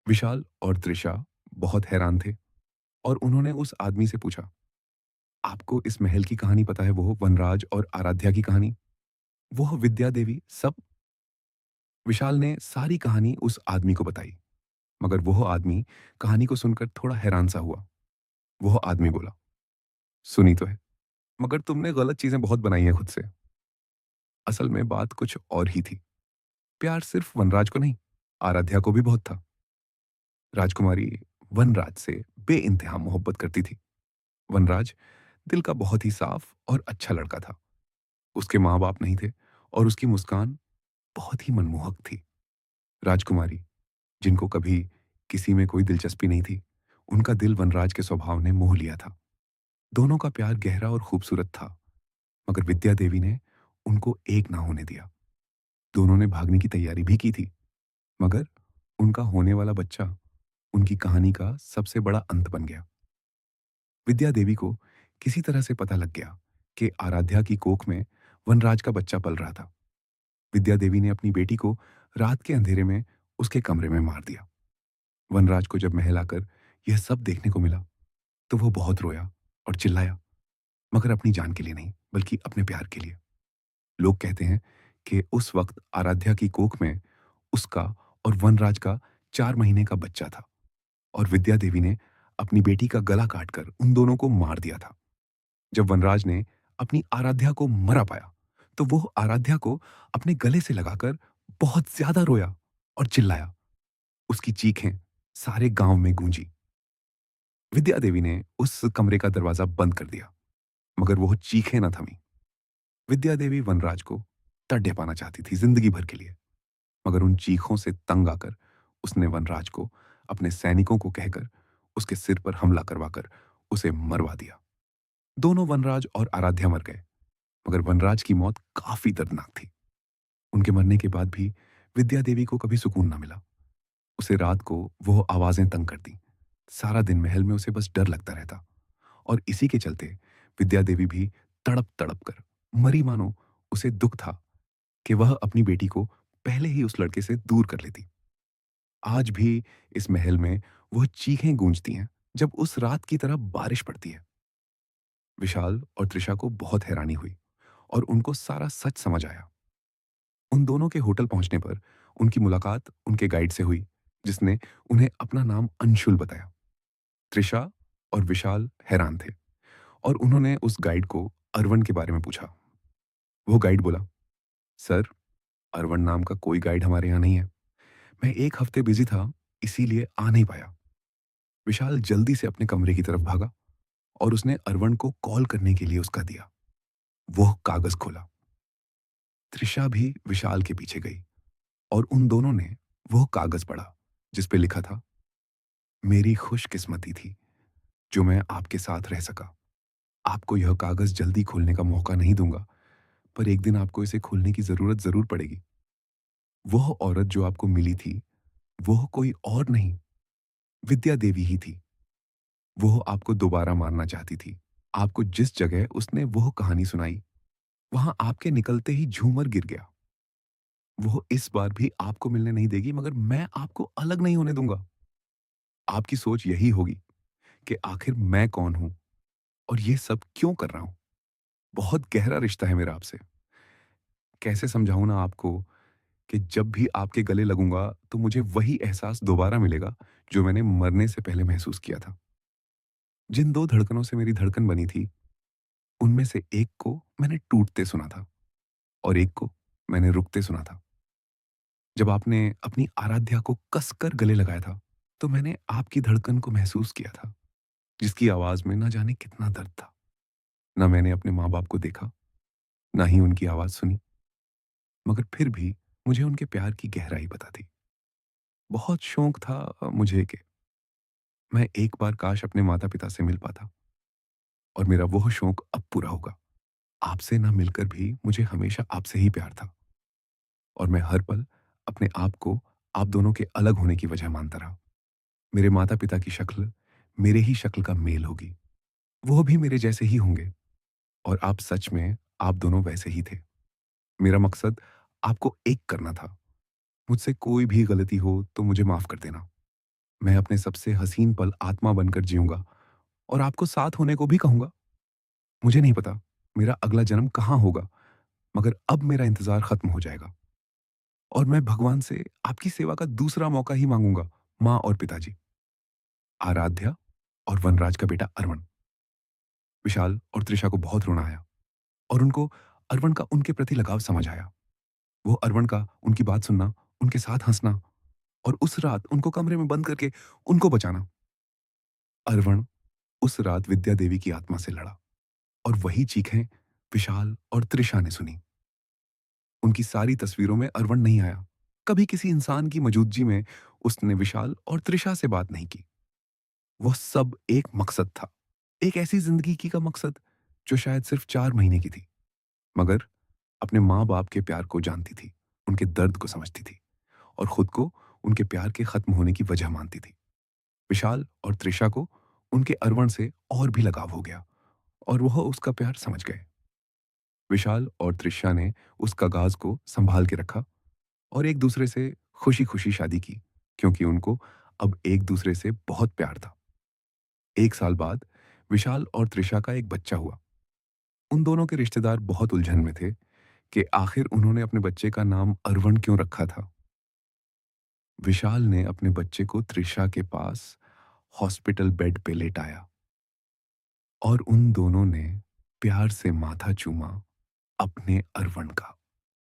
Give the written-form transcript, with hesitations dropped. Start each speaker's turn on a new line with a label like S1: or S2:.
S1: विशाल और त्रिशा बहुत हैरान थे और उन्होंने उस आदमी से पूछा, आपको इस महल की कहानी पता है, वो वनराज और आराध्या की कहानी, वो विद्या देवी, सब? विशाल ने सारी कहानी उस आदमी को बताई, मगर वह आदमी कहानी को सुनकर थोड़ा हैरान सा हुआ। वह आदमी बोला, सुनी तो है, मगर तुमने गलत चीजें बहुत बनाई हैं खुद से। असल में बात कुछ और ही थी। प्यार सिर्फ वनराज को नहीं, आराध्या को भी बहुत था। राजकुमारी वनराज से बेइंतहा मोहब्बत करती थी। वनराज दिल का बहुत ही साफ और अच्छा लड़का था। उसके माँ बाप नहीं थे और उसकी मुस्कान बहुत ही मनमोहक थी। राजकुमारी, जिनको कभी किसी में कोई दिलचस्पी नहीं थी, उनका दिल वनराज के स्वभाव ने मोह लिया था। दोनों का प्यार गहरा और खूबसूरत था, मगर विद्या देवी ने उनको एक ना होने दिया। दोनों ने भागने की तैयारी भी की थी, मगर उनका होने वाला बच्चा उनकी कहानी का सबसे बड़ा अंत बन गया। विद्या देवी को किसी तरह से पता लग गया कि आराध्या की कोख में वनराज का बच्चा पल रहा था। विद्या देवी ने अपनी बेटी को रात के अंधेरे में उसके कमरे में मार दिया। वनराज को जब महल आकर यह सब देखने को मिला, तो वो बहुत रोया और चिल्लाया, मगर अपनी जान के लिए नहीं, बल्कि अपने प्यार के लिए। लोग कहते हैं कि उस वक्त आराध्या की कोख में उसका और वनराज का 4 महीने का बच्चा था और विद्या देवी ने अपनी बेटी का गला काटकर उन दोनों को मार दिया था। जब वनराज ने अपनी आराध्या को मरा पाया, तो वो आराध्या को अपने गले से लगाकर बहुत ज्यादा रोया और चिल्लाया। उसकी चीखें सारे गांव में गूंजी। विद्या देवी ने उस कमरे का दरवाजा बंद कर दिया, मगर वो चीखें न थमी। विद्या देवी वनराज को तड़े पाना चाहती थी जिंदगी भर के लिए, मगर उन चीखों से तंग आकर उसने वनराज को अपने सैनिकों को कहकर उसके सिर पर हमला करवाकर उसे मरवा दिया। दोनों वनराज और आराध्या मर गए, मगर वनराज की मौत काफी दर्दनाक थी। उनके मरने के बाद भी विद्या देवी को कभी सुकून ना मिला। उसे रात को वो आवाजें तंग करती। सारा दिन महल में उसे बस डर लगता रहता और इसी के चलते विद्या देवी भी तड़प तड़प कर मरी मानो। उसे दुख था कि वह अपनी बेटी को पहले ही उस लड़के से दूर कर लेती। आज भी इस महल में वह चीखें गूंजती हैं जब उस रात की तरह बारिश पड़ती है। विशाल और त्रिशा को बहुत हैरानी हुई और उनको सारा सच समझ आया। उन दोनों के होटल पहुंचने पर उनकी मुलाकात उनके गाइड से हुई, जिसने उन्हें अपना नाम अंशुल बताया। त्रिशा और विशाल हैरान थे और उन्होंने उस गाइड को अरवण के बारे में पूछा। वो गाइड बोला, सर, अरवण नाम का कोई गाइड हमारे यहाँ नहीं है। मैं एक हफ्ते बिजी था, इसीलिए आ नहीं पाया। विशाल जल्दी से अपने कमरे की तरफ भागा और उसने अरवण को कॉल करने के लिए उसका दिया। वो कागज खोला। त्रिशा भी विशाल के पीछे गई और उन दोनों ने वो कागज पढ़ा, जिस पे लिखा था, मेरी खुशकिस्मती थी जो मैं आपके साथ रह सका। आपको यह कागज जल्दी खोलने का मौका नहीं दूंगा, पर एक दिन आपको इसे खोलने की जरूरत जरूर पड़ेगी। वह औरत जो आपको मिली थी, वह कोई और नहीं, विद्या देवी ही थी। वह आपको दोबारा मारना चाहती थी। आपको जिस जगह उसने वह कहानी सुनाई, वहां आपके निकलते ही झूमर गिर गया। वह इस बार भी आपको मिलने नहीं देगी, मगर मैं आपको अलग नहीं होने दूंगा। आपकी सोच यही होगी कि आखिर मैं कौन हूं और ये सब क्यों कर रहा हूं। बहुत गहरा रिश्ता है मेरा आपसे। कैसे समझाऊं ना आपको कि जब भी आपके गले लगूंगा तो मुझे वही एहसास दोबारा मिलेगा जो मैंने मरने से पहले महसूस किया था। जिन दो धड़कनों से मेरी धड़कन बनी थी, उनमें से एक को मैंने टूटते सुना था और एक को मैंने रुकते सुना था। जब आपने अपनी आराध्या को कसकर गले लगाया था, तो मैंने आपकी धड़कन को महसूस किया था, जिसकी आवाज में ना जाने कितना दर्द था। ना मैंने अपने माँ बाप को देखा, ना ही उनकी आवाज सुनी, मगर फिर भी मुझे उनके प्यार की गहराई पता थी। बहुत शौक था मुझे कि मैं एक बार काश अपने माता पिता से मिल पाता, और मेरा वो शौक अब पूरा होगा। आपसे ना मिलकर भी मुझे हमेशा आपसे ही प्यार था, और मैं हर पल अपने आप को आप दोनों के अलग होने की वजह मानता रहा। मेरे माता पिता की शक्ल मेरे ही शक्ल का मेल होगी, वो भी मेरे जैसे ही होंगे, और आप सच में आप दोनों वैसे ही थे। मेरा मकसद आपको एक करना था। मुझसे कोई भी गलती हो तो मुझे माफ कर देना। मैं अपने सबसे हसीन पल आत्मा बनकर जीऊँगा और आपको साथ होने को भी कहूँगा। मुझे नहीं पता मेरा अगला जन्म कहाँ होगा, मगर अब मेरा इंतज़ार खत्म हो जाएगा और मैं भगवान से आपकी सेवा का दूसरा मौका ही माँगूँगा। माँ और पिताजी, आराध्या और वनराज का बेटा अरवण। विशाल और तृषा को बहुत रोना आया और उनको अरवण का उनके प्रति लगाव समझ आया। वो अरवण का उनकी बात सुनना, उनके साथ हँसना और उस रात उनको कमरे में बंद करके उनको बचाना। अरवण उस रात विद्या देवी की आत्मा से लड़ा और वही चीखें विशाल और तृषा ने सुनी। उनकी सारी तस्वीरों में अरवण नहीं आया। कभी किसी इंसान की मौजूदगी में उसने विशाल और तृषा से बात नहीं की। वह सब एक मकसद था। एक ऐसी जिंदगी की का मकसद जो शायद सिर्फ 4 महीने की थी, मगर अपने माँ-बाप के प्यार को जानती थी, उनके दर्द को समझती थी और खुद को उनके प्यार के खत्म होने की वजह मानती थी। विशाल और तृषा को उनके अरवण से और भी लगाव हो गया और वह उसका प्यार समझ गए। विशाल और तृषा ने उस कागाज को संभाल के रखा और एक दूसरे से खुशी-खुशी शादी की, क्योंकि उनको अब एक दूसरे से बहुत प्यार था। 1 साल बाद विशाल और तृषा का एक बच्चा हुआ। उन दोनों के रिश्तेदार बहुत उलझन में थे कि आखिर उन्होंने अपने बच्चे का नाम अरवण क्यों रखा था। विशाल ने अपने बच्चे को तृषा के पास हॉस्पिटल बेड पे लेटाया और उन दोनों ने प्यार से माथा चूमा अपने अरवण का।